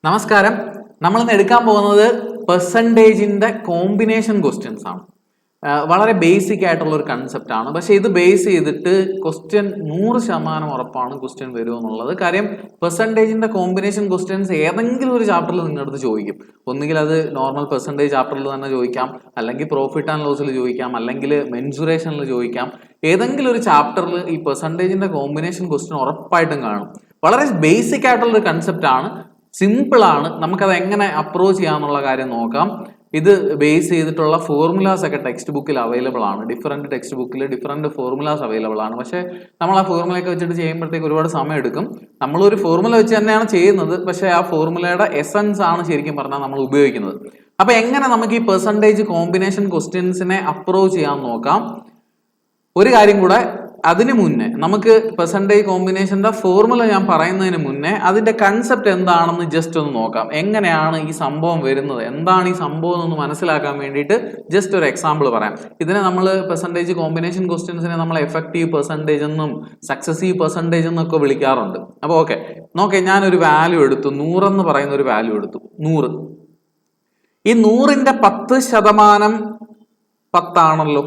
നമസ്കാരം. നമ്മളിന്ന് എടുക്കാൻ പോകുന്നത് പെർസെൻറ്റേജിന്റെ കോമ്പിനേഷൻ ക്വസ്റ്റ്യൻസ് ആണ്. വളരെ ബേസിക് ആയിട്ടുള്ള ഒരു കൺസെപ്റ്റ് ആണ്. പക്ഷെ ഇത് ബേസ് ചെയ്തിട്ട് ക്വസ്റ്റ്യൻ 100% ഉറപ്പാണ് ക്വസ്റ്റ്യൻ വരും എന്നുള്ളത്. കാര്യം പെർസെൻറ്റേജിന്റെ കോമ്പിനേഷൻ ക്വസ്റ്റ്യൻസ് ഏതെങ്കിലും ഒരു ചാപ്റ്ററിൽ നിങ്ങളുടെ അടുത്ത് ചോദിക്കും. ഒന്നുകിൽ അത് നോർമൽ പെർസെൻറ്റേജ് ചാപ്റ്ററിൽ തന്നെ ചോദിക്കാം, അല്ലെങ്കിൽ പ്രോഫിറ്റ് ആൻഡ് ലോസിൽ ചോദിക്കാം, അല്ലെങ്കിൽ മെൻസുറേഷനിൽ ചോദിക്കാം. ഏതെങ്കിലും ഒരു ചാപ്റ്ററിൽ ഈ പെർസെൻറ്റേജിന്റെ കോമ്പിനേഷൻ ക്വസ്റ്റ്യൻ ഉറപ്പായിട്ടും കാണും. വളരെ ബേസിക് ആയിട്ടുള്ള ഒരു കൺസെപ്റ്റ് ആണ്. സിമ്പിൾ ആണ്. നമുക്കത് എങ്ങനെ അപ്രോച്ച് ചെയ്യാന്നുള്ള കാര്യം നോക്കാം. ഇത് ബേസ് ചെയ്തിട്ടുള്ള ഫോർമുലാസ് ഒക്കെ ടെക്സ്റ്റ് ബുക്കിൽ അവൈലബിൾ ആണ്. ഡിഫറെന്റ് ടെക്സ്റ്റ് ബുക്കിൽ ഡിഫറെന്റ് ഫോർമുലാസ് അവൈലബിൾ ആണ്. പക്ഷേ നമ്മൾ ആ ഫോർമുലയൊക്കെ വെച്ചിട്ട് ചെയ്യുമ്പോഴത്തേക്ക് ഒരുപാട് സമയം എടുക്കും. നമ്മളൊരു ഫോർമുല വെച്ച് തന്നെയാണ് ചെയ്യുന്നത്, പക്ഷേ ആ ഫോർമുലയുടെ എസൻസ് ആണ് ശരിക്കും പറഞ്ഞാൽ നമ്മൾ ഉപയോഗിക്കുന്നത്. അപ്പൊ എങ്ങനെ നമുക്ക് ഈ പെർസെൻറ്റേജ് കോമ്പിനേഷൻ ക്വസ്റ്റ്യൻസിനെ അപ്രോച്ച് ചെയ്യാൻ നോക്കാം. ഒരു കാര്യം കൂടെ, അതിന് മുന്നേ നമുക്ക് പെർസെൻറ്റേജ് കോമ്പിനേഷന്റെ ഫോർമുല ഞാൻ പറയുന്നതിന് മുന്നേ അതിന്റെ കൺസെപ്റ്റ് എന്താണെന്ന് ജസ്റ്റ് ഒന്ന് നോക്കാം. എങ്ങനെയാണ് ഈ സംഭവം വരുന്നത്, എന്താണ് ഈ സംഭവം എന്ന് മനസ്സിലാക്കാൻ വേണ്ടിയിട്ട് ജസ്റ്റ് ഒരു എക്സാമ്പിൾ പറയാം. ഇതിനെ നമ്മൾ പെർസെൻറ്റേജ് കോമ്പിനേഷൻ ക്വസ്റ്റ്യൻസിനെ നമ്മൾ എഫക്റ്റീവ് പെർസെൻറ്റേജ് എന്നും സക്സസീവ് പെർസെൻറ്റേജ് എന്നൊക്കെ വിളിക്കാറുണ്ട്. അപ്പോൾ ഓക്കെ, നോക്കേ, ഞാനൊരു വാല്യൂ എടുത്തു, 100 എന്ന് പറയുന്ന ഒരു വാല്യൂ എടുത്തു. 100. ഈ 100ന്റെ 10% 10 ആണല്ലോ,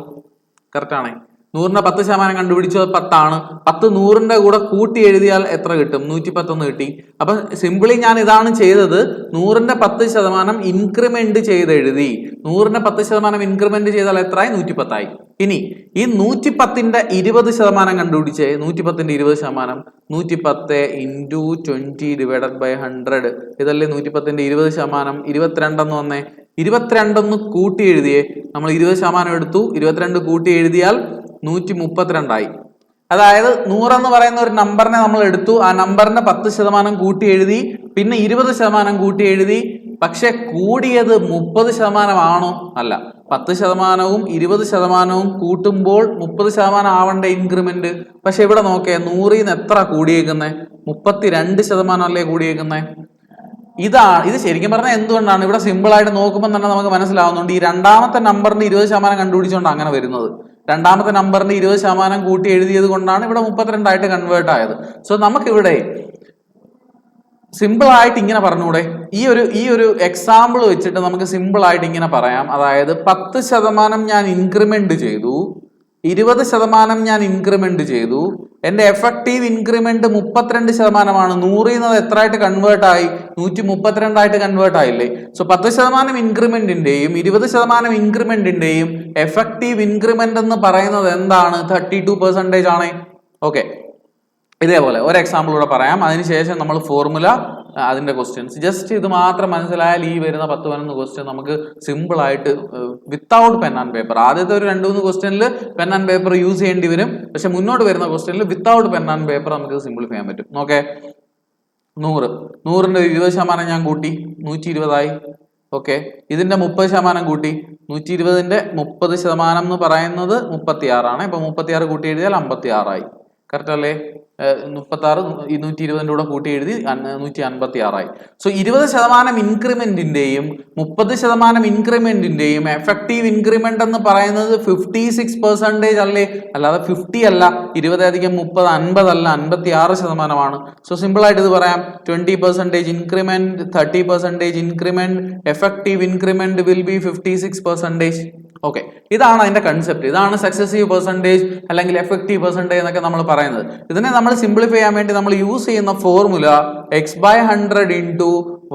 കറക്റ്റ് ആണേ. 100ന്റെ 10% കണ്ടുപിടിച്ചത് 10 ആണ്. 10 100ന്റെ കൂടെ കൂട്ടി എഴുതിയാൽ എത്ര കിട്ടും? 110 കിട്ടി. അപ്പൊ സിംപിളി ഞാൻ ഇതാണ് ചെയ്തത്. 100ന്റെ 10% ഇൻക്രിമെന്റ് ചെയ്ത് എഴുതി. 100ന്റെ 10% ഇൻക്രിമെന്റ് ചെയ്താൽ എത്രയായി? 110 ആയി. ഇനി ഈ 110ന്റെ 20% കണ്ടുപിടിച്ചേ. 110ന്റെ 20%, 110 × 20/100. ഇതല്ലേ 110ന്റെ 20%. 22 എന്ന് വന്നേ. 22 കൂട്ടി എഴുതിയേ. നമ്മൾ 20% എടുത്തു, 22 കൂട്ടി എഴുതിയാൽ 132 ആയി. അതായത് 100 എന്ന് പറയുന്ന ഒരു നമ്പറിനെ നമ്മൾ എടുത്തു, ആ നമ്പറിന്റെ 10% കൂട്ടി എഴുതി, പിന്നെ 20% കൂട്ടി എഴുതി. പക്ഷെ കൂടിയത് 30% ആണോ? അല്ല. 10%വും 20%വും കൂട്ടുമ്പോൾ 30% ആവണ്ട ഇൻക്രിമെന്റ്. പക്ഷെ ഇവിടെ നോക്കേ, 100ന്ന് എത്ര കൂടിയേക്കുന്നേ? 32% അല്ലേ കൂടിയേക്കുന്നേ. ഇത് ശരിക്കും പറഞ്ഞാൽ എന്തുകൊണ്ടാണ് ഇവിടെ സിമ്പിൾ ആയിട്ട് നോക്കുമ്പോൾ തന്നെ നമുക്ക് മനസ്സിലാവുന്നുണ്ട്. ഈ രണ്ടാമത്തെ നമ്പറിന്റെ 20% കണ്ടുപിടിച്ചുകൊണ്ട് അങ്ങനെ വരുന്നത്. രണ്ടാമത്തെ നമ്പറിന്റെ 20% കൂട്ടി എഴുതിയത് കൊണ്ടാണ് ഇവിടെ 32 ആയിട്ട് കൺവേർട്ട് ആയത്. സോ നമുക്കിവിടെ സിമ്പിൾ ആയിട്ട് ഇങ്ങനെ പറഞ്ഞൂടെ? ഈ ഒരു എക്സാമ്പിൾ വെച്ചിട്ട് നമുക്ക് സിമ്പിൾ ആയിട്ട് ഇങ്ങനെ പറയാം. അതായത് 10% ഞാൻ ഇൻക്രിമെന്റ് ചെയ്തു, 20% ഞാൻ ഇൻക്രിമെന്റ് ചെയ്തു. എന്റെ എഫക്റ്റീവ് ഇൻക്രിമെന്റ് 32%. 100ന്ന് എത്ര ആയിട്ട് കൺവേർട്ട് ആയി? 132 ആയിട്ട് കൺവേർട്ട് ആയില്ലേ? സോ 10% ഇൻക്രിമെന്റിന്റെയും 20% ഇൻക്രിമെന്റിന്റെയും എഫക്റ്റീവ് ഇൻക്രിമെന്റ് എന്ന് പറയുന്നത് എന്താണ്? 32% ആണ്. ഓക്കെ, ഇതേപോലെ ഒരു എക്സാമ്പിൾ കൂടെ പറയാം. അതിനുശേഷം നമ്മൾ ഫോർമുല, അതിന്റെ ക്വസ്റ്റ്യൻസ്. ജസ്റ്റ് ഇത് മാത്രം മനസ്സിലായാൽ ഈ വരുന്ന 10-11 ക്വസ്റ്റ്യൻ നമുക്ക് സിമ്പിൾ ആയിട്ട് വിത്തൗട്ട് പെൻ ആൻഡ് പേപ്പർ, ആദ്യത്തെ ഒരു 2-3 ക്വസ്റ്റ്യനിൽ പെൻ ആൻഡ് പേപ്പർ യൂസ് ചെയ്യേണ്ടി വരും. പക്ഷെ മുന്നോട്ട് വരുന്ന ക്വസ്റ്റ്യനിൽ വിത്തൗട്ട് പെൻ ആൻഡ് പേപ്പർ നമുക്ക് സിംപ്ലിഫൈ ചെയ്യാൻ പറ്റും. ഓക്കെ, 100ന്റെ 20% ഞാൻ കൂട്ടി, 120 ആയി. ഓക്കെ, ഇതിന്റെ 30% കൂട്ടി, 120ന്റെ 30% എന്ന് പറയുന്നത് 36 ആണ്. ഇപ്പൊ 36 കൂട്ടി എഴുതിയാൽ 56 ആയി. കറക്റ്റ് അല്ലേ? 36 220ന്റെ കൂടെ കൂട്ടി എഴുതി 156 ആയി. സോ 20% ഇൻക്രിമെന്റിന്റെയും 30% ഇൻക്രിമെന്റിന്റെയും എഫക്റ്റീവ് ഇൻക്രിമെന്റ് എന്ന് പറയുന്നത് 56% അല്ലേ? അല്ലാതെ 50 അല്ല. 20 + 30 50 അല്ല, 56%. സോ സിമ്പിൾ ആയിട്ട് ഇത് പറയാം. 20% increment, 30% increment, effective increment will be 56%. Okay, ഇതാണ് അതിന്റെ കൺസെപ്റ്റ്. ഇതാണ് സക്സസീവ് പെർസെൻറ്റേജ് അല്ലെങ്കിൽ എഫക്റ്റീവ് പെർസെൻറ്റേജ് എന്നൊക്കെ നമ്മൾ പറയുന്നത്. ഇതിനെ നമ്മൾ സിംപ്ലിഫൈ ചെയ്യാൻ വേണ്ടി നമ്മൾ യൂസ് ചെയ്യുന്ന ഫോർമുല x/100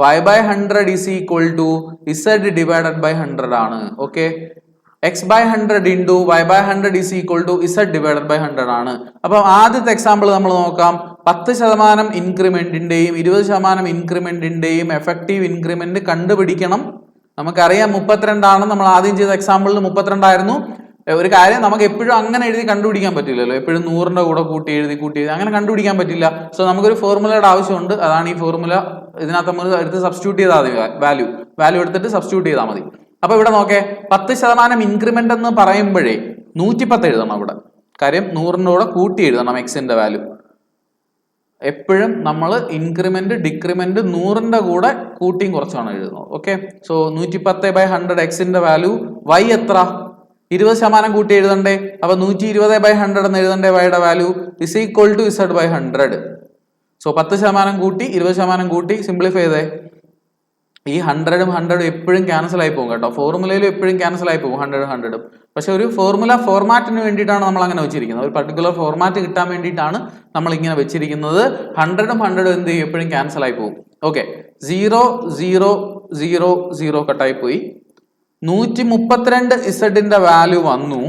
× y/100 = z/100 ആണ്. ഓക്കെ, x/100 × y/100 = z/100 ആണ്. അപ്പൊ ആദ്യത്തെ എക്സാമ്പിൾ നമ്മൾ നോക്കാം. 10% ഇൻക്രിമെന്റിന്റെയും 20% ഇൻക്രിമെന്റിന്റെയും എഫക്റ്റീവ് ഇൻക്രിമെന്റ് കണ്ടുപിടിക്കണം. നമുക്കറിയാം 32 ആണ്. നമ്മൾ ആദ്യം ചെയ്ത എക്സാമ്പിളിൽ 32 ആയിരുന്നു. ഒരു കാര്യം, നമുക്ക് എപ്പോഴും അങ്ങനെ എഴുതി കണ്ടുപിടിക്കാൻ പറ്റില്ലല്ലോ. എപ്പോഴും 100ന്റെ കൂടെ കൂട്ടി എഴുതി അങ്ങനെ കണ്ടുപിടിക്കാൻ പറ്റില്ല. സോ നമുക്കൊരു ഫോർമുലയുടെ ആവശ്യമുണ്ട്. അതാണ് ഈ ഫോർമുല. ഇതിനകത്ത് നമ്മൾ എടുത്ത് സബ്സ്റ്റിറ്റ്യൂട്ട് ചെയ്താൽ മതി. വാല്യൂ എടുത്തിട്ട് സബ്സ്റ്റിറ്റ്യൂട്ട് ചെയ്താൽ മതി. അപ്പൊ ഇവിടെ നോക്കേ, 10% ഇൻക്രിമെന്റ് എന്ന് പറയുമ്പോഴേ 110 എഴുതണം ഇവിടെ. കാര്യം 100ന്റെ കൂടെ കൂട്ടി എഴുതണം എക്സിന്റെ വാല്യൂ. എപ്പോഴും നമ്മൾ ഇൻക്രിമെന്റ് ഡിക്രിമെന്റ് 100ന്റെ കൂടെ കൂട്ടിയും കുറച്ചാണ് എഴുതുന്നത്. ഓക്കെ, സോ 110/100 എക്സിന്റെ വാല്യൂ. y എത്ര? 20% കൂട്ടി എഴുതണ്ടേ? അപ്പൊ 120/100 എന്ന് എഴുതണ്ടേ വൈയുടെ വാല്യൂ = z/100. സോ 10% കൂട്ടി 20% കൂട്ടി സിംപ്ലിഫൈ ചെയ്തേ. ഈ 100 എപ്പോഴും ക്യാൻസൽ ആയി പോകും കേട്ടോ. ഫോർമുലയിലും എപ്പോഴും ക്യാൻസൽ ആയി പോകും 100 പക്ഷെ ഒരു ഫോർമുല ഫോർമാറ്റിന് വേണ്ടിയിട്ടാണ് നമ്മൾ അങ്ങനെ വെച്ചിരിക്കുന്നത്. ഒരു പർട്ടിക്കുലർ ഫോർമാറ്റ് കിട്ടാൻ വേണ്ടിയിട്ടാണ് നമ്മൾ ഇങ്ങനെ വെച്ചിരിക്കുന്നത്. 100 എന്ത് ചെയ്യും, എപ്പോഴും ക്യാൻസൽ ആയി പോകും. ഓക്കെ, 0 0 0 0 കട്ടായി പോയി. 132 ഇസഡിന്റെ വാല്യൂ വന്നു.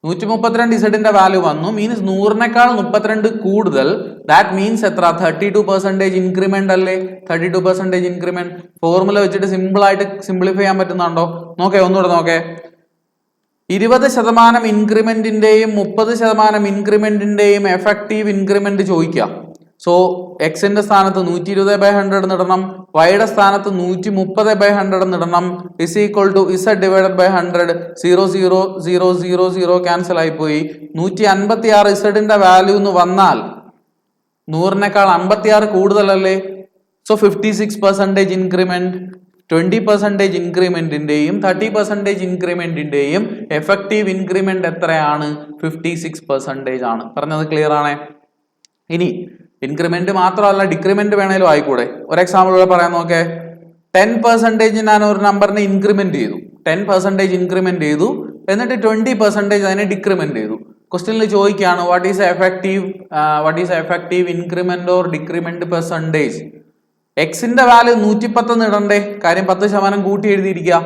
132 ഇസഡിന്റെ വാല്യൂ വന്നു മീൻസ് 100-നേക്കാൾ 32 കൂടുതൽ. ദാറ്റ് മീൻസ് എത്ര? 32% ഇൻക്രിമെന്റ് അല്ലേ? 32% ഇൻക്രിമെന്റ്. ഫോർമുല വെച്ചിട്ട് സിമ്പിൾ ആയിട്ട് സിംപ്ലിഫൈ ചെയ്യാൻ പറ്റുന്നുണ്ടോ? നോക്കേ, ഒന്നുകൂടെ നോക്കേ. 20% ഇൻക്രിമെന്റിന്റെയും 30% ഇൻക്രിമെന്റിന്റെയും എഫക്റ്റീവ് ഇൻക്രിമെന്റ് ചോദിക്കാം. സോ എക്സിന്റെ സ്ഥാനത്ത് 120/100 ഇടണം, വൈയുടെ സ്ഥാനത്ത് 130/100 ഇടണം. Is equal to Z divided by 100. 0 0 0 0 0 cancel ആയി പോയി. 156 ഇസഡിന്റെ വാല്യൂ എന്ന് വന്നാൽ 100-നേക്കാൾ 56 കൂടുതലല്ലേ? So 56% increment. 20% ഇൻക്രിമെന്റിന്റെയും 30% ഇൻക്രിമെന്റിന്റെയും എഫക്റ്റീവ് ഇൻക്രിമെന്റ് എത്രയാണ്? 56% ആണ്. പറഞ്ഞത് ക്ലിയർ ആണേ? ഇനി ഇൻക്രിമെന്റ് മാത്രമല്ല, ഡിക്രിമെന്റ് വേണേലും ആയിക്കൂടെ. ഒരു എക്സാമ്പിൾ ഇവിടെ പറയാൻ നോക്കേ. 10% ഞാൻ ഒരു നമ്പറിനെ ഇൻക്രിമെന്റ് ചെയ്തു, 10% ഇൻക്രിമെന്റ് ചെയ്തു, എന്നിട്ട് 20% അതിനെ ഡിക്രിമെന്റ് ചെയ്തു. ക്വസ്റ്റ്യനിൽ ചോദിക്കുകയാണ് what is effective increment or decrement percentage. എക്സിന്റെ വാല്യൂ 110 ഇടണ്ടേ, കാര്യം 10% കൂട്ടി എഴുതിയിരിക്കുക.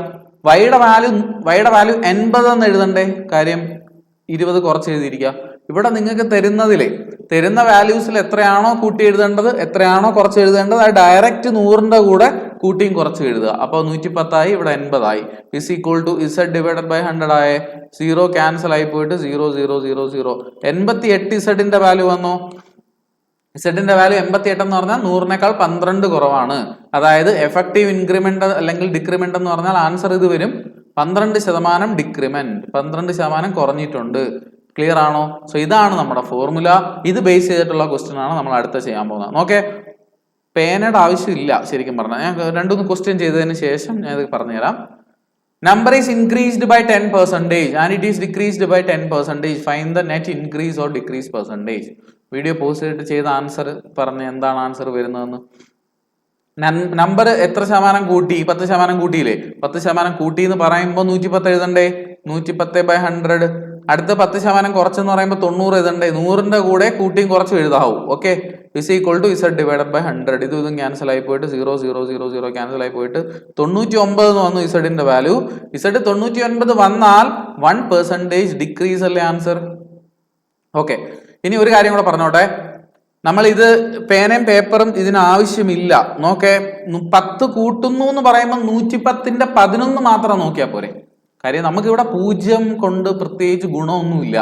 വൈയുടെ വാല്യൂ 80 എന്ന് എഴുതണ്ടേ, കാര്യം 20 കുറച്ച് എഴുതിയിരിക്കുക. ഇവിടെ നിങ്ങൾക്ക് തരുന്ന വാല്യൂസിൽ എത്രയാണോ കൂട്ടി എഴുതേണ്ടത്, എത്രയാണോ കുറച്ച് എഴുതേണ്ടത്, അത് ഡയറക്റ്റ് 100ന്റെ കൂടെ കൂട്ടിയും കുറച്ച് എഴുതുക. അപ്പോൾ 110 ആയി, ഇവിടെ 80 ആയി. Is equal to Z divided by 100 ആയേ. 0 ക്യാൻസൽ ആയി പോയിട്ട് 0 0 0 0. 88 ഇസഡിന്റെ വാല്യൂ വന്നോ? ഇസഡിന്റെ വാല്യൂ 88 എന്ന് പറഞ്ഞാൽ 100-നേക്കാൾ 12 കുറവാണ്. അതായത് എഫക്റ്റീവ് ഇൻക്രിമെന്റ് അല്ലെങ്കിൽ ഡിക്രിമെന്റ് എന്ന് പറഞ്ഞാൽ ആൻസർ ഇത് വരും. 12% ഡിക്രിമെന്റ്, 12% കുറഞ്ഞിട്ടുണ്ട്. ക്ലിയർ ആണോ? സോ ഇതാണ് നമ്മുടെ ഫോർമുല. ഇത് ബേസ് ചെയ്തിട്ടുള്ള ക്വസ്റ്റ്യൻ ആണ് നമ്മൾ അടുത്ത ചെയ്യാൻ പോകുന്നത്. ഓക്കെ, പേനയുടെ ആവശ്യമില്ല ശരിക്കും പറഞ്ഞാൽ. ഞാൻ 2-3 ക്വസ്റ്റ്യൻ ചെയ്തതിന് ശേഷം ഞാൻ ഇത് പറഞ്ഞുതരാം. Number is increased by 10% and it is decreased by 10%. Find the net increase or decrease percentage. Video post ചെയ്തിട്ട് ചെയ്ത ആൻസർ പറഞ്ഞ് എന്താണ് ആൻസർ വരുന്നതെന്ന്. നമ്പർ എത്ര ശതമാനം കൂട്ടി? 10% കൂട്ടിയില്ലേ? 10% കൂട്ടി എന്ന് പറയുമ്പോൾ 110 എഴുതണ്ടേ, 110/100. അടുത്ത 10% കുറച്ചെന്ന് പറയുമ്പോൾ 90 എഴുതണ്ടേ, 100ന്റെ കൂടെ കൂട്ടിയും കുറച്ചും എഴുതാവൂ. Okay, is equal to Z divided by 100. ഇതും ക്യാൻസൽ ആയി പോയിട്ട് 0 0 0 0 ക്യാൻസൽ ആയി പോയിട്ട് 99 എന്ന് വന്നു ഇസഡിന്റെ വാല്യൂ. ഇസഡ് 99 വന്നാൽ 1% ഡിക്രീസ് അല്ലേ ആൻസർ. ഓക്കെ, ഇനി ഒരു കാര്യം കൂടെ പറഞ്ഞോട്ടെ. നമ്മൾ ഇത് പേനയും പേപ്പറും ഇതിന് ആവശ്യമില്ല. നോക്കേ, 10 കൂട്ടുന്നു എന്ന് പറയുമ്പോൾ 110ന്റെ 11 മാത്രം നോക്കിയാൽ പോരെ. കാര്യം നമുക്കിവിടെ 0 കൊണ്ട് പ്രത്യേകിച്ച് ഗുണമൊന്നുമില്ല.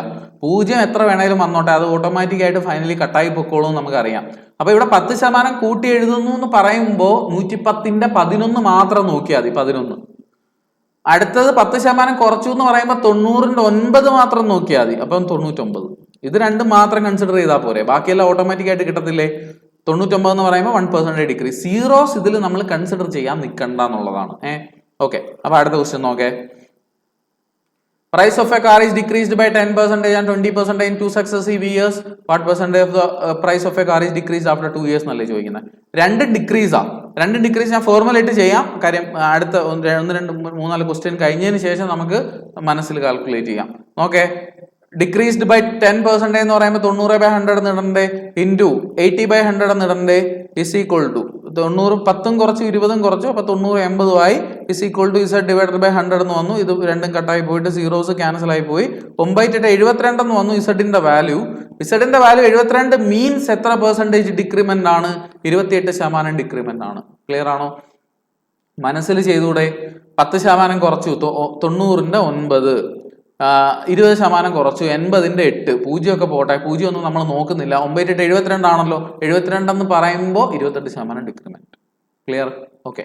0 എത്ര വേണേലും വന്നോട്ടെ, അത് ഓട്ടോമാറ്റിക് ആയിട്ട് ഫൈനലി കട്ടായി പൊക്കോളും നമുക്കറിയാം. അപ്പൊ ഇവിടെ 10% കൂട്ടി എഴുതുന്നു എന്ന് പറയുമ്പോൾ 110ന്റെ 11 മാത്രം നോക്കിയാൽ മതി. 11. അടുത്തത് 10% കുറച്ചു എന്ന് പറയുമ്പോൾ 90ന്റെ 9 മാത്രം നോക്കിയാൽ മതി. അപ്പം 99. ഇത് രണ്ടും മാത്രം കൺസിഡർ ചെയ്താൽ പോരെ, ബാക്കിയെല്ലാം ഓട്ടോമാറ്റിക് ആയിട്ട് കിട്ടത്തില്ലേ. 99 എന്ന് പറയുമ്പോൾ 1% ഡിക്രീസ്. സീറോസ് ഇതിൽ നമ്മൾ കൺസിഡർ ചെയ്യാൻ നിൽക്കണ്ട എന്നുള്ളതാണ്. ഓക്കെ, അപ്പൊ അടുത്ത ക്വസ്റ്റ്യൻ നോക്കേ. Price of a car is decreased by 10% and 20% in 2 successive years. What percentage of the price of a car is decreased after 2 years എന്നല്ലേ ചോദിക്കുന്നത്. രണ്ടും ഡിക്രീസ് ഞാൻ ഫോർമുല ഇട്ട് ചെയ്യാം. കാര്യം അടുത്ത 1 2 3 4 ക്വസ്റ്റ്യൻ കഴിഞ്ഞതിന് ശേഷം നമുക്ക് മനസ്സിൽ കാൽക്കുലേറ്റ് ചെയ്യാം. ഓക്കെ, ഡിക്രീസ്ഡ് ബൈ 10% എന്ന് പറയുമ്പോൾ 90/100 ഇടണ്ടേ, ഇൻറ്റു 80/100 ഇടണ്ടേ, ഇസ് ഈക്വൽ ടു 90 10 കുറച്ചു 20 കുറച്ചു, അപ്പൊ 90 80 ആയി. Is equal to Z divided by 100 എന്ന് വന്നു. ഇത് രണ്ടും കട്ടായി പോയിട്ട് സീറോസ് ക്യാൻസൽ ആയി പോയി. 9/8 എന്ന് വന്നു ഇസഡിന്റെ വാല്യൂ. 72 മീൻസ് എത്ര പെർസെന്റേജ് ഡിക്രിമെന്റ് ആണ്? 28% ഡിക്രിമെന്റ് ആണ്. ക്ലിയർ ആണോ? മനസ്സിൽ ചെയ്തൂടെ? 10% കുറച്ചു 90ന്റെ 9, 20% കുറച്ചു 80ന്റെ 8. 0 ഒക്കെ പോട്ടെ, 0 ഒന്നും നമ്മൾ നോക്കുന്നില്ല. 9/8 ആണല്ലോ. 72 എന്ന് പറയുമ്പോൾ 28% ഡിക്രിമെന്റ്. ക്ലിയർ? ഓക്കെ,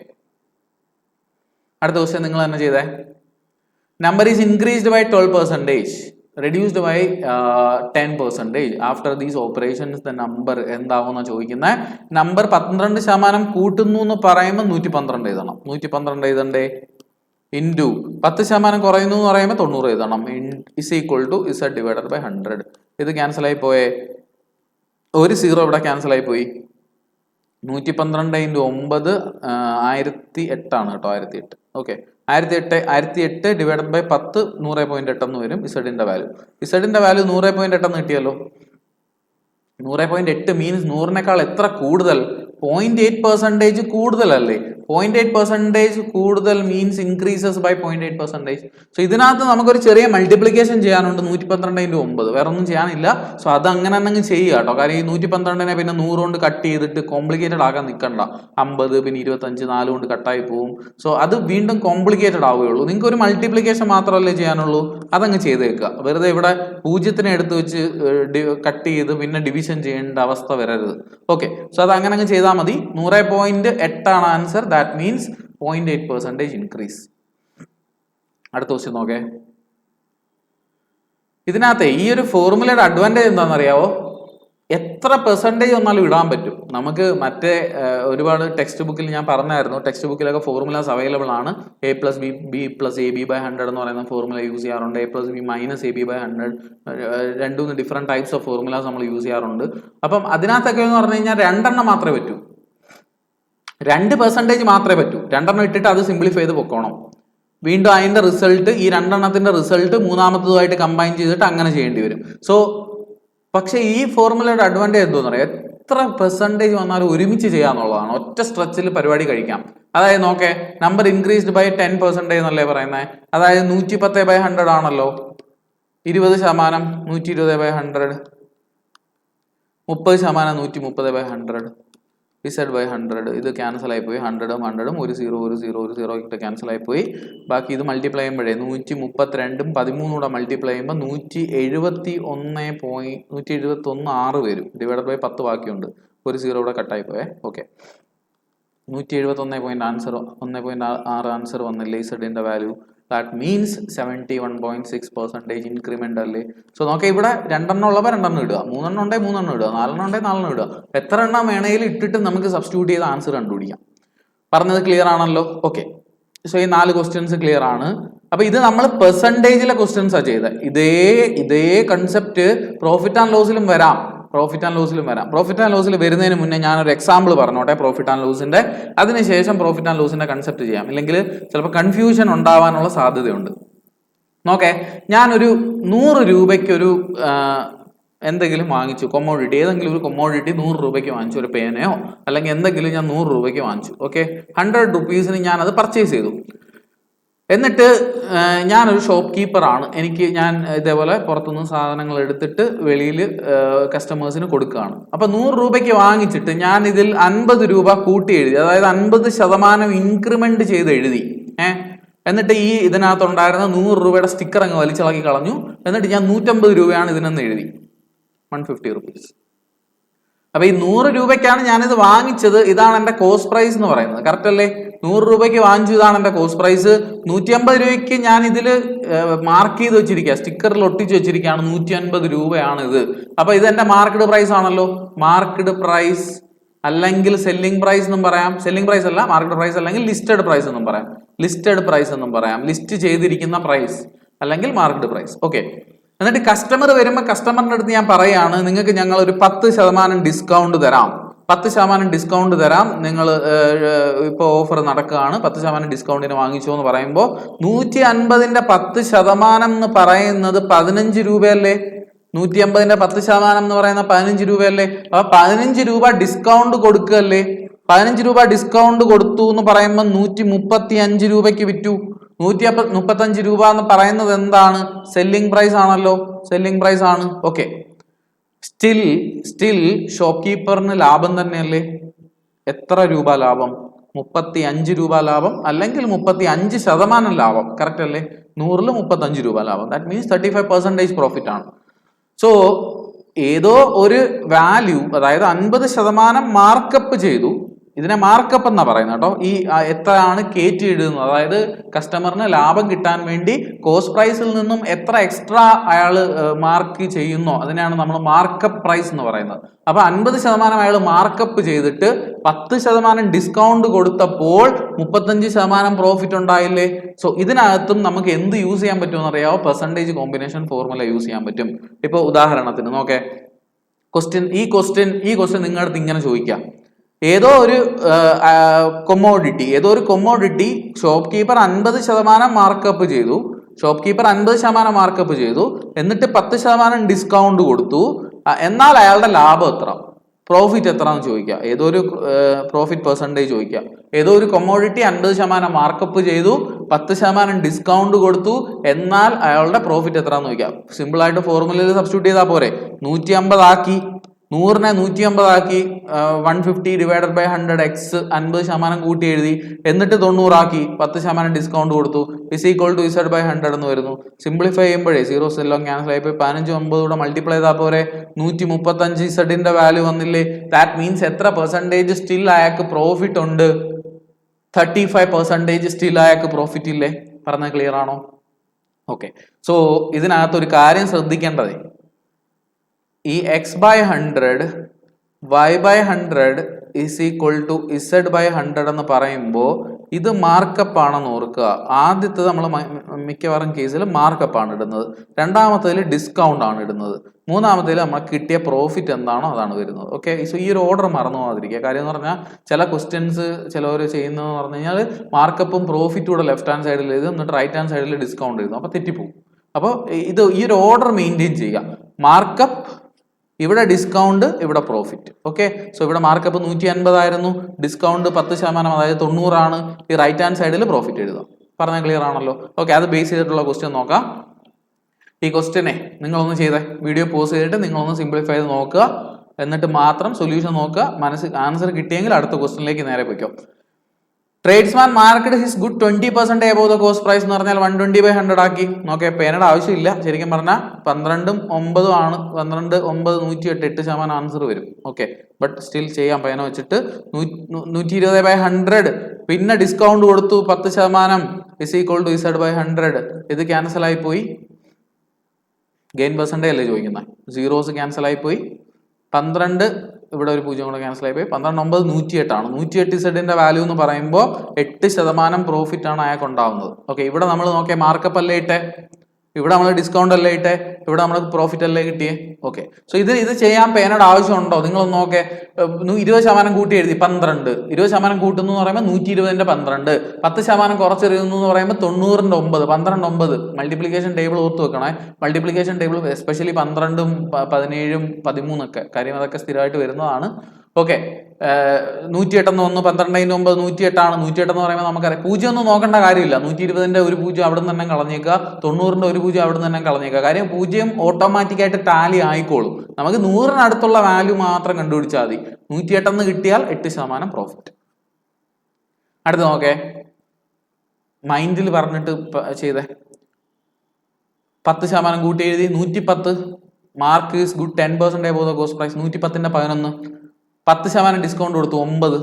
അടുത്ത ക്വസ്റ്റ്യൻ നിങ്ങൾ തന്നെ ചെയ്തേ. Number is increased by 12%, reduced by 10%. After these operations the number എന്താവുന്ന ചോദിക്കുന്നത്. നമ്പർ 12% കൂട്ടുന്നു എന്ന് പറയുമ്പോൾ 112 എഴുതണം. 112 എഴുതണ്ടേ, ഇൻറ്റു 10% കുറയുന്നു എന്ന് പറയുമ്പോൾ 90 എഴുതണം. Is equal to Z divided by 100. ഇത് ക്യാൻസൽ ആയി പോയേ, ഒരു സീറോ ഇവിടെ ക്യാൻസൽ ആയി പോയി. 112 × 9 1008 കേട്ടോ, 1008. ഓക്കെ, 1008 ഡിവൈഡഡ് ബൈ 10 100.8 എന്ന് വരും ഇസഡിന്റെ വാല്യൂ. ഇസഡിന്റെ വാല്യൂ 100.8 എന്ന് കിട്ടിയല്ലോ. 100.8 മീൻസ് 100-നേക്കാൾ എത്ര കൂടുതൽ? 0.8% കൂടുതലല്ലേ? 0.8% കൂടുതൽ മീൻസ് ഇൻക്രീസസ് ബൈ 0.8%. സോ ഇതിനകത്ത് നമുക്കൊരു ചെറിയ മൾട്ടിപ്ലിക്കേഷൻ ചെയ്യാനുണ്ട് 112 × 9, വേറെ ഒന്നും ചെയ്യാനില്ല. സോ അത് അങ്ങനെ തന്നെ ചെയ്യുക കേട്ടോ. കാര്യം ഈ 112-നെ പിന്നെ 100 കൊണ്ട് കട്ട് ചെയ്തിട്ട് കോംപ്ലിക്കേറ്റഡ് ആക്കാൻ നിൽക്കണ്ട. 50 പിന്നെ 25 4 കൊണ്ട് കട്ടായി പോവും. സോ അത് വീണ്ടും കോംപ്ലിക്കേറ്റഡ് ആവുകയുള്ളൂ. നിങ്ങൾക്ക് ഒരു മൾട്ടിപ്ലിക്കേഷൻ മാത്രമല്ലേ ചെയ്യാനുള്ളൂ, അതങ്ങ് ചെയ്തേക്കുക. വെറുതെ ഇവിടെ 0-നെ എടുത്ത് വെച്ച് കട്ട് ചെയ്ത് പിന്നെ ഡിവിഷൻ ചെയ്യേണ്ട അവസ്ഥ വരരുത്. ഓക്കെ, സോ അത് അങ്ങനെ അങ്ങ് ചെയ്താൽ മതി. 100.8 ആണ് ആൻസർ. That means 0.8% increase. അടുത്ത ക്വസ്റ്റ്യൻ നോക്കേ. ഇതിനകത്ത് ഈ ഒരു ഫോർമുലയുടെ അഡ്വാൻറ്റേജ് എന്താണെന്നറിയാവോ? എത്ര പെർസെൻറ്റേജ് വന്നാലും ഇടാൻ പറ്റും. നമുക്ക് മറ്റേ ഒരുപാട് ടെക്സ്റ്റ് ബുക്കിൽ ഞാൻ പറഞ്ഞായിരുന്നു, ടെക്സ്റ്റ് ബുക്കിലൊക്കെ ഫോർമുലാസ് അവൈലബിൾ ആണ്. a+b+ab/100 എന്ന് പറയുന്ന ഫോർമുല യൂസ് ചെയ്യാറുണ്ട്. a+b-ab/100 രണ്ടുമൂന്ന് ഡിഫറെൻറ്റ് ടൈപ്സ് ഓഫ് ഫോർമുലാസ് നമ്മൾ യൂസ് ചെയ്യാറുണ്ട്. അപ്പം അതിനകത്തൊക്കെ എന്ന് പറഞ്ഞു കഴിഞ്ഞാൽ 2 എണ്ണം മാത്രമേ പറ്റൂ, 2% മാത്രമേ പറ്റൂ. 2 എണ്ണം ഇട്ടിട്ട് അത് സിംപ്ലിഫൈ ചെയ്ത് പൊക്കോണം. വീണ്ടും അതിന്റെ റിസൾട്ട്, ഈ 2 എണ്ണത്തിന്റെ റിസൾട്ട് മൂന്നാമത്തതുമായിട്ട് കമ്പൈൻ ചെയ്തിട്ട് അങ്ങനെ ചെയ്യേണ്ടി വരും. സോ പക്ഷേ ഈ ഫോർമുലയുടെ അഡ്വാൻറ്റേജ് എന്തോന്ന് പറയാം, എത്ര പെർസെൻറ്റേജ് വന്നാലും ഒരുമിച്ച് ചെയ്യാന്നുള്ളതാണ്. ഒറ്റ സ്ട്രെച്ചിൽ പരിപാടി കഴിക്കാം. അതായത് നോക്കേ, നമ്പർ ഇൻക്രീസ്ഡ് ബൈ 10% എന്നല്ലേ പറയുന്നത്. അതായത് 110/100 ആണല്ലോ. 20% 120/100, 30% 130/100, z/100. ഇത് ക്യാൻസൽ ആയിപ്പോയി. 100ഉം 100ഉം ഒരു 0 ഇട്ട് ക്യാൻസൽ ആയിപ്പോയി. ബാക്കി ഇത് മൾട്ടിപ്ലൈ ചെയ്യുമ്പോഴേ 132ഉം 13 കൂടെ മൾട്ടിപ്ലൈ ചെയ്യുമ്പോൾ 171.6 വരും. ഡിവൈഡ് ബൈ 10 ബാക്കിയുണ്ട്, ഒരു 0 കൂടെ കട്ടായിപ്പോയേ. ഓക്കെ, 171.6 ആൻസർ വന്നില്ലേ ഇസഡിന്റെ വാല്യൂ. ദാറ്റ് മീൻസ് 71.6% ഇൻക്രിമെന്റ് അല്ലേ. സോ നോക്കാം, ഇവിടെ 2 എണ്ണം ഉള്ളപ്പോൾ 2 എണ്ണം ഇടുക, 3 എണ്ണം ഉണ്ടെങ്കിൽ 3 എണ്ണം ഇടുക, 4 എണ്ണം ഉണ്ടെങ്കിൽ 4 എണ്ണം ഇടുക. എത്ര എണ്ണം വേണമെങ്കിലും ഇട്ടിട്ട് നമുക്ക് സബ്സ്റ്റിറ്റ്യൂട്ട് ചെയ്ത് ആൻസർ കണ്ടുപിടിക്കാം. പറഞ്ഞത് ക്ലിയർ ആണല്ലോ? ഓക്കെ, സോ ഈ 4 ക്വസ്റ്റ്യൻസ് ക്ലിയർ ആണ്. അപ്പൊ ഇത് നമ്മൾ പെർസെൻറ്റേജിലെ ക്വസ്റ്റ്യൻസാ ചെയ്തത്. ഇതേ കൺസെപ്റ്റ് പ്രോഫിറ്റ് ആൻഡ് ലോസിലും വരാം. പ്രോഫിറ്റ് ആൻഡ് ലോസിൽ വരുന്നതിന് മുന്നേ ഞാനൊരു എക്സാമ്പിൾ പറഞ്ഞോട്ടെ പ്രോഫിറ്റ് ആൻഡ് ലോസിന്റെ. അതിനുശേഷം പ്രോഫിറ്റ് ആൻഡ് ലോസിന്റെ കൺസെപ്റ്റ് ചെയ്യാം, ഇല്ലെങ്കിൽ ചിലപ്പോൾ കൺഫ്യൂഷൻ ഉണ്ടാവാനുള്ള സാധ്യതയുണ്ട്. നോക്കേ, ഞാനൊരു 100 രൂപയ്ക്കൊരു എന്തെങ്കിലും വാങ്ങിച്ചു, കൊമോഡിറ്റി, ഏതെങ്കിലും ഒരു കൊമോഡിറ്റി 100 രൂപയ്ക്ക് വാങ്ങിച്ചു, ഒരു പേനയോ അല്ലെങ്കിൽ എന്തെങ്കിലും ഞാൻ 100 രൂപയ്ക്ക് വാങ്ങിച്ചു. ഓക്കെ, 100 റുപ്പീസിന് ഞാനത് പർച്ചേസ് ചെയ്തു. എന്നിട്ട് ഞാനൊരു ഷോപ്പ് കീപ്പറാണ്. ഞാൻ ഇതേപോലെ പുറത്തുനിന്ന് സാധനങ്ങൾ എടുത്തിട്ട് വെളിയിൽ കസ്റ്റമേഴ്സിന് കൊടുക്കുകയാണ്. അപ്പൊ 100 രൂപയ്ക്ക് വാങ്ങിച്ചിട്ട് ഞാൻ ഇതിൽ 50 രൂപ കൂട്ടി എഴുതി, അതായത് 50% ഇൻക്രിമെന്റ് ചെയ്ത് എഴുതി. എന്നിട്ട് ഈ ഇതിനകത്തുണ്ടായിരുന്ന 100 രൂപയുടെ സ്റ്റിക്കർ അങ്ങ് വലിച്ചിളക്കി കളഞ്ഞു. എന്നിട്ട് ഞാൻ 150 രൂപയാണ് ഇതിനെന്ന് എഴുതി, 150 റുപ്പീസ്. അപ്പൊ ഈ 100 രൂപയ്ക്കാണ് ഞാനിത് വാങ്ങിച്ചത്. ഇതാണ് എന്റെ കോസ്റ്റ് പ്രൈസ് എന്ന് പറയുന്നത്. കറക്റ്റ് അല്ലേ? 100 രൂപയ്ക്ക് വാങ്ങിച്ചു, ഇതാണ് എന്റെ കോസ്റ്റ് പ്രൈസ്. 150 രൂപയ്ക്ക് ഞാൻ ഇതിൽ മാർക്ക് ചെയ്ത് വെച്ചിരിക്കുക, സ്റ്റിക്കറിൽ ഒട്ടിച്ച് വെച്ചിരിക്കുകയാണ് 150 രൂപയാണ് ഇത്. അപ്പൊ ഇത് എന്റെ മാർക്കറ്റ് പ്രൈസ് ആണല്ലോ. മാർക്കറ്റ് പ്രൈസ് അല്ലെങ്കിൽ സെല്ലിംഗ് പ്രൈസ് എന്നും പറയാം. സെല്ലിംഗ് പ്രൈസ് അല്ല, മാർക്കറ്റ് പ്രൈസ് അല്ലെങ്കിൽ ലിസ്റ്റഡ് പ്രൈസ് എന്നും പറയാം. ലിസ്റ്റ് ചെയ്തിരിക്കുന്ന പ്രൈസ് അല്ലെങ്കിൽ മാർക്കറ്റ് പ്രൈസ്. ഓക്കെ, എന്നിട്ട് കസ്റ്റമർ വരുമ്പോൾ കസ്റ്റമറിന്റെ അടുത്ത് ഞാൻ പറയാണ്, നിങ്ങൾക്ക് ഞങ്ങൾ ഒരു 10% ഡിസ്കൗണ്ട് തരാം, 10% ഡിസ്കൗണ്ട് തരാം, നിങ്ങൾ ഇപ്പോൾ ഓഫർ നടക്കുകയാണ്, 10% ഡിസ്കൗണ്ടിന് വാങ്ങിച്ചോ എന്ന് പറയുമ്പോൾ 150ന്റെ 10% എന്ന് പറയുന്നത് 15 രൂപയല്ലേ? 150ന്റെ 10% എന്ന് പറയുന്ന 15 രൂപയല്ലേ? അപ്പൊ 15 രൂപ ഡിസ്കൗണ്ട് കൊടുക്കുകയല്ലേ? 15 രൂപ ഡിസ്കൗണ്ട് കൊടുത്തു എന്ന് പറയുമ്പോൾ 135 രൂപയ്ക്ക് വിറ്റു. 135 രൂപ എന്ന് പറയുന്നത് എന്താണ്? സെല്ലിംഗ് പ്രൈസ് ആണല്ലോ, സെല്ലിംഗ് പ്രൈസ് ആണ്. ഓക്കെ, സ്റ്റിൽ ഷോപ്പ് കീപ്പറിന് ലാഭം തന്നെയല്ലേ? എത്ര രൂപ ലാഭം? 35 രൂപ ലാഭം അല്ലെങ്കിൽ 35% ലാഭം. കറക്റ്റ് അല്ലേ? 100ൽ 35 രൂപ ലാഭം. ദാറ്റ് മീൻസ് 35% പ്രോഫിറ്റ് ആണ്. സോ ഏതോ ഒരു വാല്യൂ, അതായത് 50% മാർക്കപ്പ് ചെയ്തു. ഇതിനെ മാർക്കപ്പ് എന്നാ പറയുന്നത് കേട്ടോ. ഈ എത്രയാണ് കയറ്റി ഇടുന്നത്, അതായത് കസ്റ്റമറിന് ലാഭം കിട്ടാൻ വേണ്ടി കോസ്റ്റ് പ്രൈസിൽ നിന്നും എത്ര എക്സ്ട്രാ അയാൾ മാർക്ക് ചെയ്യുന്നോ അതിനാണ് നമ്മൾ മാർക്കപ്പ് പ്രൈസ് എന്ന് പറയുന്നത്. അപ്പൊ 50% അയാൾ മാർക്കപ്പ് ചെയ്തിട്ട് 10% ഡിസ്കൗണ്ട് കൊടുത്തപ്പോൾ 35% പ്രോഫിറ്റ് ഉണ്ടായില്ലേ? സോ ഇതിനകത്തും നമുക്ക് എന്ത് യൂസ് ചെയ്യാൻ പറ്റുമെന്ന് അറിയാമോ? പെർസെൻറ്റേജ് കോമ്പിനേഷൻ ഫോർമുല യൂസ് ചെയ്യാൻ പറ്റും. ഇപ്പൊ ഉദാഹരണത്തിന് നോക്കേ, ഈ ക്വസ്റ്റ്യൻ നിങ്ങളുടെ അടുത്ത് ഇങ്ങനെ ചോദിക്കാം, ഏതോ ഒരു കൊമോഡിറ്റി ഷോപ്പ് കീപ്പർ 50% മാർക്കപ്പ് ചെയ്തു. എന്നിട്ട് 10% ഡിസ്കൗണ്ട് കൊടുത്തു. എന്നാൽ അയാളുടെ ലാഭം എത്ര, പ്രോഫിറ്റ് എത്ര എന്ന് ചോദിക്കുക. ഏതോ ഒരു പ്രോഫിറ്റ് പെർസെൻറ്റേജ് ചോദിക്കുക. ഏതോ ഒരു കൊമോഡിറ്റി 50% മാർക്കപ്പ് ചെയ്തു, 10% ഡിസ്കൗണ്ട് കൊടുത്തു, എന്നാൽ അയാളുടെ പ്രോഫിറ്റ് എത്ര എന്ന് ചോദിക്കുക. സിമ്പിൾ ആയിട്ട് ഫോർമുലയിൽ സബ്സ്റ്റിറ്റ്യൂട്ട് ചെയ്താൽ പോരെ. 150 ആക്കി, 100നെ 150 ആക്കി, 150 ഡിവൈഡഡ് ബൈ 100 എക്സ് 50% കൂട്ടി എഴുതി, എന്നിട്ട് 90 ആക്കി, 10% ഡിസ്കൗണ്ട് കൊടുത്തു, is equal to z by 100 എന്ന് വരുന്നു. സിംപ്ലിഫൈ ചെയ്യുമ്പോഴേ സീറോസ് എല്ലാം ക്യാൻസൽ ആയിപ്പോയി. 15 9 കൂടെ മൾട്ടിപ്ലൈ ചെയ്താൽ പോരെ 135 ഇസഡിന്റെ വാല്യൂ വന്നില്ലേ. ദാറ്റ് മീൻസ് എത്ര പെർസെൻറ്റേജ് സ്റ്റിൽ അയാൾക്ക് പ്രോഫിറ്റ് ഉണ്ട്? 35% സ്റ്റിൽ അയാൾക്ക് പ്രോഫിറ്റ് ഇല്ലേ? പറഞ്ഞത് ക്ലിയർ ആണോ? ഓക്കെ. സോ ഇതിനകത്തൊരു കാര്യം ശ്രദ്ധിക്കേണ്ടത്, ഈ x by 100 y by 100 is equal to z by 100 എന്ന് പറയുമ്പോൾ ഇത് മാർക്കപ്പ് ആണെന്ന് ഓർക്കുക. ആദ്യത്തേത് നമ്മൾ മിക്കവാറും കേസിൽ മാർക്കപ്പ് ആണ് ഇടുന്നത്, രണ്ടാമത്തേതിൽ ഡിസ്കൗണ്ട് ആണ് ഇടുന്നത്, മൂന്നാമത്തേതിൽ നമുക്ക് കിട്ടിയ പ്രോഫിറ്റ് എന്താണോ അതാണ് വരുന്നത്. ഓക്കെ. സോ ഈ ഒരു ഓർഡർ മറന്നു പോകാതിരിക്കുക. കാര്യം എന്ന് പറഞ്ഞാൽ ചില ക്വസ്റ്റ്യൻസ് ചിലവർ ചെയ്യുന്നതെന്ന് പറഞ്ഞു കഴിഞ്ഞാൽ മാർക്കപ്പും പ്രോഫിറ്റും കൂടെ ലെഫ്റ്റ് ഹാൻഡ് സൈഡിൽ എഴുതും, എന്നിട്ട് റൈറ്റ് ഹാൻഡ് സൈഡിൽ ഡിസ്കൗണ്ട് എഴുതും. അപ്പോൾ തെറ്റിപ്പോകും. അപ്പോൾ ഈ ഒരു ഓർഡർ മെയിൻറ്റെയിൻ ചെയ്യുക. മാർക്കപ്പ്, ഇവിടെ ഡിസ്കൗണ്ട്, ഇവിടെ പ്രോഫിറ്റ്. ഓക്കെ. സോ ഇവിടെ മാർക്കപ്പ് 150 ആയിരുന്നു, ഡിസ്കൗണ്ട് 10%, അതായത് 90 ആണ്. ഈ റൈറ്റ് ഹാൻഡ് സൈഡിൽ പ്രോഫിറ്റ് എഴുതാം. പറഞ്ഞാൽ ക്ലിയർ ആണല്ലോ? ഓക്കെ. അത് ബേസ് ചെയ്തിട്ടുള്ള ക്വസ്റ്റ്യൻ നോക്കാം. ഈ ക്വസ്റ്റ്യനെ നിങ്ങളൊന്ന് ചെയ്തേ, വീഡിയോ പോസ് ചെയ്തിട്ട് നിങ്ങളൊന്ന് സിംപ്ലിഫൈ ചെയ്ത് നോക്കുക, എന്നിട്ട് മാത്രം സൊല്യൂഷൻ നോക്കുക. ആൻസർ കിട്ടിയെങ്കിൽ അടുത്ത ക്വസ്റ്റ്യനിലേക്ക് നേരെ പോയിക്കോ. Tradesman market his good 20% above the cost price എന്ന് പറഞ്ഞാൽ 120 by 100 ആക്കി. നോക്കേ, പേനയുടെ ആവശ്യമില്ല. ശരിക്കും പറഞ്ഞാൽ 12ഉം 9ഉം ആണ്. 12 9 108 8% ആൻസർ വരും. ഓക്കെ. ബട്ട് സ്റ്റിൽ ചെയ്യാം. പേന വെച്ചിട്ട് 120 by 100, പിന്നെ ഡിസ്കൗണ്ട് കൊടുത്തു 10% is equal to z by 100. ഇത് ക്യാൻസൽ ആയി പോയി. ഗെയിൻ പെർസെൻറ്റേജ് അല്ലേ ചോദിക്കുന്നത്. സീറോസ് ക്യാൻസൽ ആയി പോയി. 12 ഇവിടെ ഒരു 0 കൂടെ ക്യാൻസൽ ആയി പോയി. 12 9 108 ആണ്. 108 ഇസഡിന്റെ വാല്യൂ എന്ന് പറയുമ്പോൾ 8% പ്രോഫിറ്റ് ആണ് അയാൾക്ക് ഉണ്ടാവുന്നത്. ഓക്കെ. ഇവിടെ നമ്മൾ നോക്കിയാൽ മാർക്കപ്പ് അല്ലേ ഇട്ടേ, ഇവിടെ നമ്മൾ ഡിസ്കൗണ്ട് അല്ലേ ഇട്ടേ, ഇവിടെ നമ്മൾ പ്രോഫിറ്റ് അല്ലേ കിട്ടിയേ. ഓക്കെ. സോ ഇത് ചെയ്യാൻ പേനയുടെ ആവശ്യമുണ്ടോ? നിങ്ങളൊന്ന് നോക്കേ. 20% കൂട്ടി എഴുതി 12, 20% കൂട്ടുന്നു എന്ന് പറയുമ്പോൾ 120ന്റെ 12, 10% കുറച്ചെറിയുന്നു എന്ന് പറയുമ്പോൾ 90ന്റെ 9, 12 9. മൾട്ടിപ്ലിക്കേഷൻ ടേബിൾ ഓർത്ത് വെക്കണേ. മൾട്ടിപ്ലിക്കേഷൻ ടേബിൾ എസ്പെഷ്യലി 12ഉം 17ഉം 13 ഒക്കെ, കാര്യം അതൊക്കെ സ്ഥിരമായിട്ട് വരുന്നതാണ്. ഓക്കെ. 108 എന്ന് വന്നു, 12ന്റെ 9 108 ആണ്. 108 എന്ന് പറയുമ്പോൾ നമുക്കറിയാം 0 ഒന്നും നോക്കേണ്ട കാര്യമില്ല. 120ന്റെ ഒരു 0 അവിടെ നിന്ന് തന്നെ കളഞ്ഞേക്കുക, 90ന്റെ ഒരു 0 അവിടെ നിന്ന് തന്നെ കളഞ്ഞേക്കുക. കാര്യം 0 ഓട്ടോമാറ്റിക്കായിട്ട് ടാലി ആയിക്കോളും. നമുക്ക് 100-നടുത്തുള്ള വാല്യൂ മാത്രം കണ്ടുപിടിച്ചാൽ മതി. 108 എന്ന് കിട്ടിയാൽ 8% പ്രോഫിറ്റ്. അടുത്ത് നോക്കേ, മൈൻഡിൽ പറഞ്ഞിട്ട് ചെയ്തേ. 10% കൂട്ടി എഴുതി 110. Mark is good 10% above the cost price. 110ന്റെ 11, 10% ഡിസ്കൗണ്ട് കൊടുത്തു 9,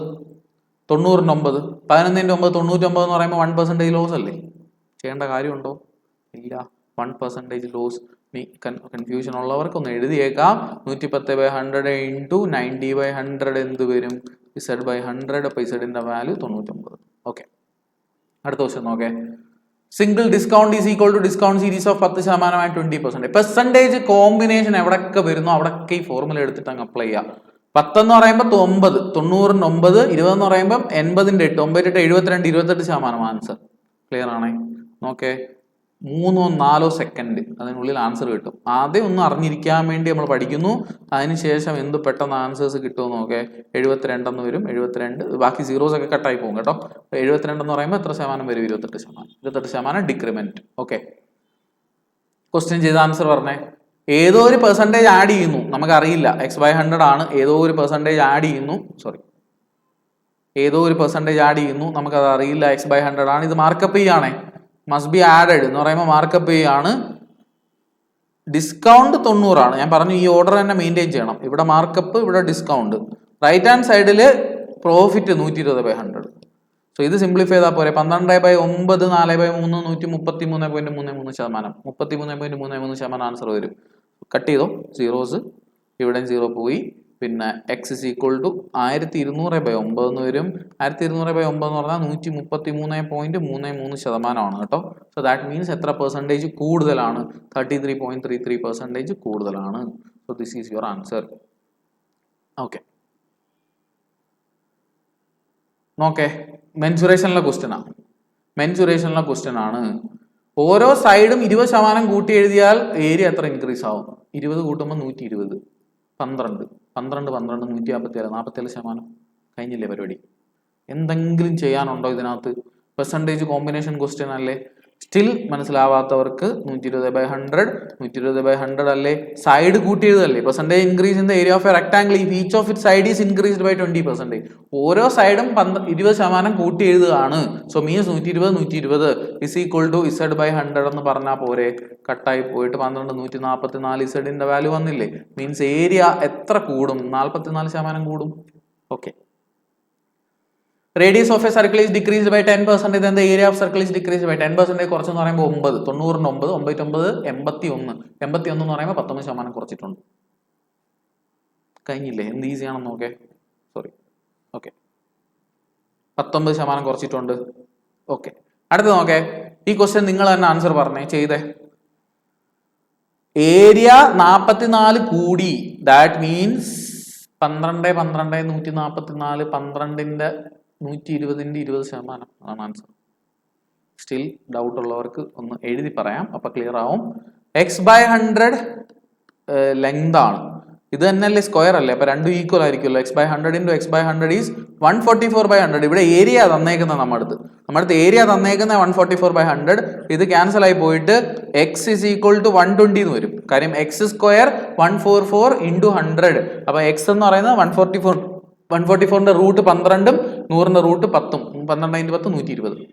90ന്റെ 9, 11ന്റെ 9 99 എന്ന് പറയുമ്പോൾ 1% ലോസ് അല്ലേ? ചെയ്യേണ്ട കാര്യമുണ്ടോ? ഇല്ല. 1% ലോസ്. കൺഫ്യൂഷൻ ഉള്ളവർക്ക് ഒന്ന് എഴുതിയേക്കാം. 110 by 100 ഇൻറ്റു 90 by 100 എന്ത് വരും? Z by 100. അപ്പോൾ ഇസഡിന്റെ വാല്യൂ 99. ഓക്കെ. അടുത്ത ക്വസ്റ്റ്യൻ നോക്കേ. Single discount is equal to discount series of 10% 20%. Percentage combination എവിടെയൊക്കെ വരുന്നോ അവിടെയൊക്കെ ഈ ഫോർമുല എടുത്തിട്ട് അങ്ങ് അപ്ലൈ ചെയ്യാം. 10 എന്ന് പറയുമ്പോൾ 9, 90ന്റെ 9, 20 എന്ന് പറയുമ്പോൾ 80ന്റെ 8, 9 8 72, 28% ആൻസർ. ക്ലിയർ ആണേ? നോക്കേ, 3 4 സെക്കൻഡ് അതിനുള്ളിൽ ആൻസർ കിട്ടും. ആദ്യം ഒന്ന് അറിഞ്ഞിരിക്കാൻ വേണ്ടി നമ്മൾ പഠിക്കുന്നു, അതിനുശേഷം എന്ത് പെട്ടെന്ന് ആൻസേഴ്സ് കിട്ടുമെന്ന് നോക്കേ. 72 എന്ന് വരും, 72. ബാക്കി സീറോസ് ഒക്കെ കട്ടായി പോകും കേട്ടോ. 72 എന്ന് പറയുമ്പോൾ എത്ര ശതമാനം വരും? 28%. 28% ഡിക്രിമെന്റ്. ഓക്കെ. ക്വസ്റ്റ്യൻ ചെയ്ത ആൻസർ പറഞ്ഞേ. ഏതോ ഒരു പെർസെൻറ്റേജ് ആഡ് ചെയ്യുന്നു, നമുക്കറിയില്ല. എക്സ് ബൈ 100 ആണ്. ഏതോ ഒരു പെർസെൻറ്റേജ് ആഡ് ചെയ്യുന്നു, ഏതോ ഒരു പെർസെൻറ്റേജ് ആഡ് ചെയ്യുന്നു, നമുക്കത് അറിയില്ല. എക്സ് ബൈ 100 ആണ്. ഇത് മാർക്കപ്പ് ചെയ്യാണ്. മസ്റ്റ് ബി ആഡഡ് എന്ന് പറയുമ്പോൾ മാർക്കപ്പ് ചെയ്യാണ്. ഡിസ്കൗണ്ട് 90 ആണ്. ഞാൻ പറഞ്ഞു ഈ ഓർഡർ തന്നെ മെയിൻറ്റെയിൻ ചെയ്യണം. ഇവിടെ മാർക്കപ്പ്, ഇവിടെ ഡിസ്കൗണ്ട്. റൈറ്റ് ഹാൻഡ് സൈഡിൽ പ്രോഫിറ്റ് 120 by 100. സോ ഇത് സിംപ്ലിഫൈ ചെയ്താൽ പോരെ. 12 by 9 4 by 3 133.33%. 33.33% ആൻസർ വരും. കട്ട് ചെയ്തോ സീറോസ്. ഇവിടെ 0 പോയി. പിന്നെ x is equal to 1200 by 9 എന്ന് വരും. 1200 by 9 എന്ന് പറഞ്ഞാൽ 133.33% കേട്ടോ. സോ ദാറ്റ് മീൻസ് എത്ര പെർസെൻറ്റേജ് കൂടുതലാണ്? 33.33% കൂടുതലാണ്. So this is your answer. Okay. നോക്കേ, മെൻസുറേഷനിലെ ക്വസ്റ്റ്യൻ ആണ്. ഓരോ സൈഡും 20% കൂട്ടി എഴുതിയാൽ ഏരിയ എത്ര ഇൻക്രീസ് ആവും? 20 കൂട്ടുമ്പോൾ 120, 12 147 47%. കഴിഞ്ഞില്ലേ പരിപാടി? എന്തെങ്കിലും ചെയ്യാനുണ്ടോ ഇതിനകത്ത്? പെർസെൻറ്റേജ് കോമ്പിനേഷൻ ക്വസ്റ്റ്യൻ അല്ലേ? സ്റ്റിൽ മനസ്സിലാവാത്തവർക്ക് 120/100 അല്ലേ? സൈഡ് കൂട്ടി എഴുതല്ലേ? Percentage increase in the area of a rectangle if each of it side is increased by 20%. ഓരോ സൈഡും 20% കൂട്ടി എഴുതുകയാണ്. So means 120 is equal to Z/100 എന്ന് പറഞ്ഞാൽ പോരെ? കട്ടായി പോയിട്ട് 12 144 ഇസഡിന്റെ വാല്യൂ വന്നില്ലേ? മീൻസ് ഏരിയ എത്ര കൂടും? 44% കൂടും. Okay. Radius of a circle is decreased by 10%, then the area of circle is decreased by 10%. കുറച്ചെന്ന് പറയുമ്പോൾ 9, 90 9, 81 എന്ന് പറയുമ്പോൾ 19% കുറച്ചിട്ടുണ്ട്. കഴിഞ്ഞില്ലേ? എന്ത് ഈസി ആണെന്ന് നോക്കേ. സോറി, ഓക്കെ, 19% കുറച്ചിട്ടുണ്ട്. ഓക്കെ, അടുത്ത് നോക്കേ. ഈ ക്വസ്റ്റ്യൻ നിങ്ങൾ തന്നെ ആൻസർ പറഞ്ഞേ, ചെയ്തേ. ഏരിയ 44 കൂടി, ദാറ്റ് മീൻസ് 12 144 12ന്റെ 120ന്റെ 20% ആണ് ആൻസർ. സ്റ്റിൽ ഡൗട്ട് ഉള്ളവർക്ക് ഒന്ന് എഴുതി പറയാം, അപ്പൊ ക്ലിയർ ആവും. x/100 ലെങ്ത് ആണ്. ഇത് തന്നെയല്ലേ സ്ക്വയർ അല്ലേ? അപ്പൊ രണ്ടും ഈക്വൽ ആയിരിക്കുമല്ലോ. x/100 × x/100 is 144/100. ഇവിടെ ഏരിയ തന്നേക്കുന്ന നമ്മുടെ ഏരിയ തന്നേക്കുന്ന 144/100. ഇത് ക്യാൻസൽ ആയി പോയിട്ട് x is equal to 120 എന്ന് വരും. കാര്യം x² 144 × 100. അപ്പൊ x എന്ന് പറയുന്നത് 144ന്റെ റൂട്ട് 12ഉം 100ന്റെ റൂട്ട് 10ഉം. 12 × 10 120.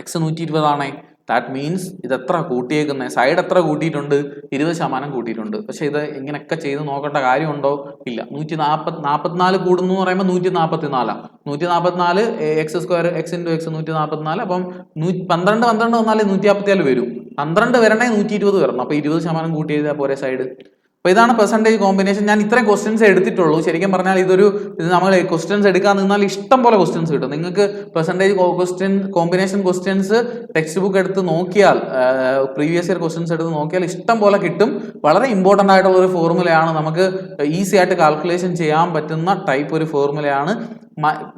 x 120 ആണേ. ദാറ്റ് മീൻസ് ഇത് എത്ര കൂട്ടിയേക്കുന്നത്? സൈഡ് എത്ര കൂട്ടിയിട്ടുണ്ട്? 20% കൂട്ടിയിട്ടുണ്ട്. പക്ഷെ ഇത് ഇങ്ങനെയൊക്കെ ചെയ്ത് നോക്കേണ്ട കാര്യമുണ്ടോ? ഇല്ല. 144 കൂടുന്നു എന്ന് പറയുമ്പോൾ 144. 144 x² x × x 144. അപ്പം 12 വന്നാലേ 154 വരും. 12 വരണേ 120 വരണം. അപ്പൊ 20% കൂട്ടി എഴുതിയാൽ പോരെ സൈഡ്. അപ്പൊ ഇതാണ് പെർസെൻറ്റേജ് കോമ്പിനേഷൻ. ഞാൻ ഇത്രയും ക്വസ്റ്റ്യൻസ് എടുത്തിട്ടുള്ളൂ. ശരിക്കും പറഞ്ഞാൽ ഇത് നമ്മൾ ക്വസ്റ്റ്യൻസ് എടുക്കാൻ നിന്നാൽ ഇഷ്ടം പോലെ ക്വസ്റ്റ്യൻസ് കിട്ടും. നിങ്ങൾക്ക് percentage combination questions text book എടുത്ത് നോക്കിയാൽ, പ്രീവിയസ് ഇയർ ക്വസ്റ്റ്യൻസ് എടുത്ത് നോക്കിയാൽ ഇഷ്ടം പോലെ കിട്ടും. വളരെ ഇമ്പോർട്ടൻ്റ് ആയിട്ടുള്ള ഒരു ഫോർമുലയാണ്. നമുക്ക് ഈസി ആയിട്ട് കാൽക്കുലേഷൻ ചെയ്യാൻ പറ്റുന്ന ടൈപ്പ് ഒരു ഫോർമുലയാണ്.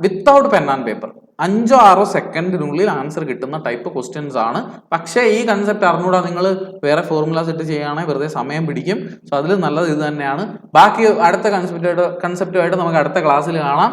വിത്തൗട്ട് പെൻ ആൻഡ് പേപ്പർ 5-6 സെക്കൻഡിനുള്ളിൽ ആൻസർ കിട്ടുന്ന ടൈപ്പ് ക്വസ്റ്റ്യൻസ് ആണ്. പക്ഷേ ഈ കൺസെപ്റ്റ് അറിഞ്ഞൂടാ നിങ്ങൾ വേറെ ഫോർമുലാസ് ഇട്ട് ചെയ്യുകയാണെങ്കിൽ വെറുതെ സമയം പിടിക്കും. സോ അതിൽ നല്ലത് ഇത് തന്നെയാണ്. ബാക്കി അടുത്ത കൺസെപ്റ്റുമായിട്ട് നമുക്ക് അടുത്ത ക്ലാസ്സിൽ കാണാം.